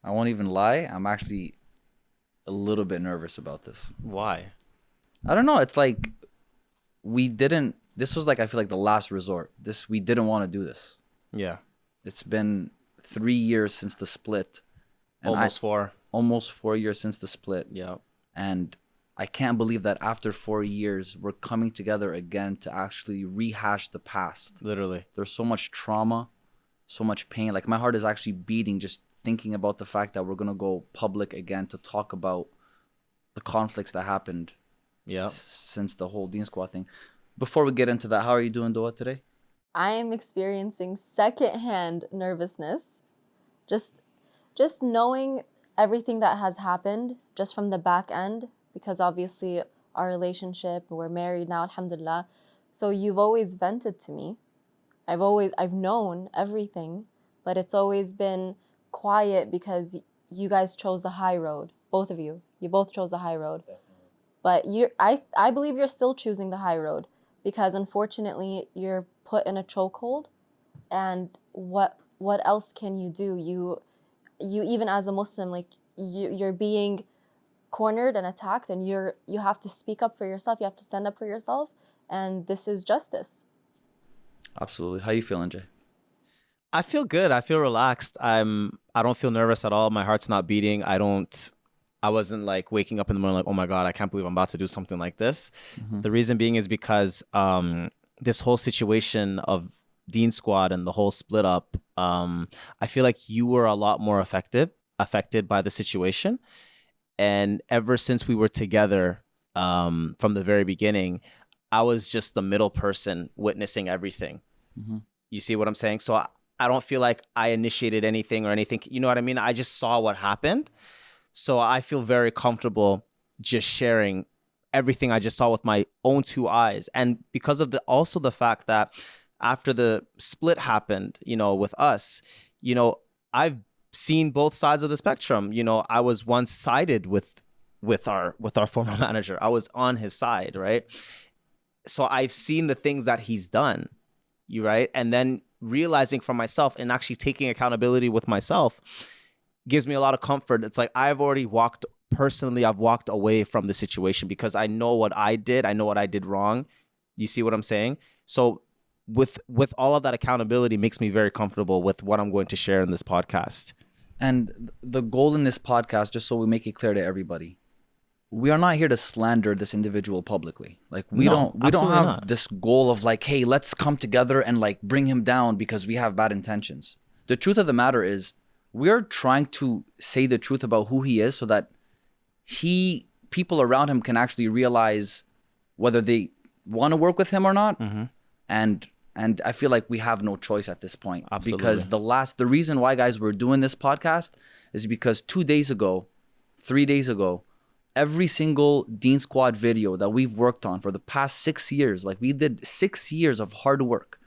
I won't even lie. I'm actually a little bit nervous about this. Why? I don't know. It's like we didn't. This was like I feel like the last resort. We didn't want to do this. Yeah. It's been 3 years since the split, and Almost 4. almost 4 years since the split. Yeah. And I can't believe that after 4 years we're coming together again to actually rehash the past. Literally. There's so much trauma, so much pain. Like my heart is actually beating just thinking about the fact that we're gonna go public again to talk about the conflicts that happened Yeah. since the whole Deen Squad thing. Before we get into that, how are you doing, Doa, today? I am experiencing secondhand nervousness. Just knowing everything that has happened just from the back end, because obviously our relationship, we're married now, alhamdulillah. So you've always vented to me. I've known everything, but it's always been quiet because you guys chose the high road. Both of you. You both chose the high road. But I believe you're still choosing the high road because unfortunately you're put in a chokehold, and what else can you do? You even as a Muslim, like you're being cornered and attacked, and you have to speak up for yourself. You have to stand up for yourself, and this is justice. Absolutely. How you feeling, Jay? I feel good. I feel relaxed. I don't feel nervous at all. My heart's not beating. I wasn't like waking up in the morning like, oh my God, I can't believe I'm about to do something like this. Mm-hmm. The reason being is because this whole situation of Deen Squad and the whole split up, I feel like you were a lot more affected by the situation. And ever since we were together from the very beginning, I was just the middle person witnessing everything. Mm-hmm. You see what I'm saying? So I don't feel like I initiated anything or anything. You know what I mean? I just saw what happened. So I feel very comfortable just sharing everything I just saw with my own 2 eyes. And because of also the fact that after the split happened, with us, I've seen both sides of the spectrum. I was once sided with our former manager. I was on his side, right? So I've seen the things that he's done, right? And then realizing for myself and actually taking accountability with myself gives me a lot of comfort. It's like I've walked away from the situation because I know what I did. I know what I did wrong. You see what I'm saying? So with all of that accountability makes me very comfortable with what I'm going to share in this podcast. And the goal in this podcast, just so we make it clear to everybody, we are not here to slander this individual publicly. Like we don't have not. this goal of like, hey, let's come together and like bring him down because we have bad intentions. The truth of the matter is we're trying to say the truth about who he is so that people around him can actually realize whether they want to work with him or not. Mm-hmm. And I feel like we have no choice at this point. Absolutely. Because the reason why, guys, we're doing this podcast is because 3 days ago, every single Deen Squad video that we've worked on for the past 6 years, like we did 6 years of hard work,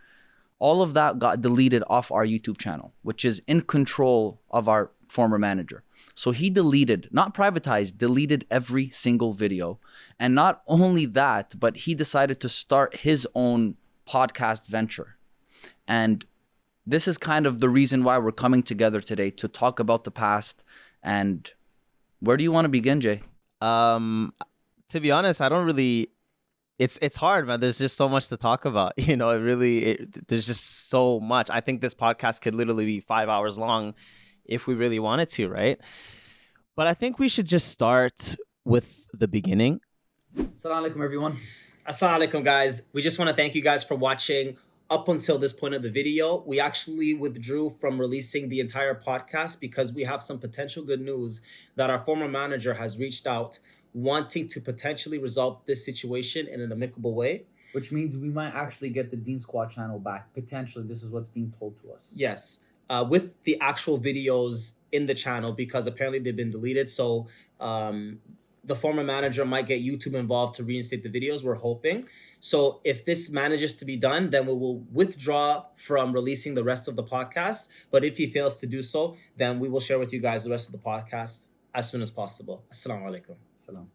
all of that got deleted off our YouTube channel, which is in control of our former manager. So he deleted, not privatized, deleted every single video. And not only that, but he decided to start his own podcast venture. And this is kind of the reason why we're coming together today to talk about the past. And where do you want to begin, Jay? To be honest, I don't really. It's hard, man. There's just so much to talk about. There's just so much. I think this podcast could literally be 5 hours long if we really wanted to, right? But I think we should just start with the beginning. Assalamu alaikum, everyone. Assalamu alaikum, guys. We just want to thank you guys for watching up until this point of the video. We actually withdrew from releasing the entire podcast because we have some potential good news that our former manager has reached out wanting to potentially resolve this situation in an amicable way. Which means we might actually get the Deen Squad channel back. Potentially, this is what's being told to us. Yes, with the actual videos in the channel because apparently they've been deleted. So the former manager might get YouTube involved to reinstate the videos, we're hoping. So if this manages to be done, then we will withdraw from releasing the rest of the podcast. But if he fails to do so, then we will share with you guys the rest of the podcast as soon as possible. Assalamu alaikum. Salam.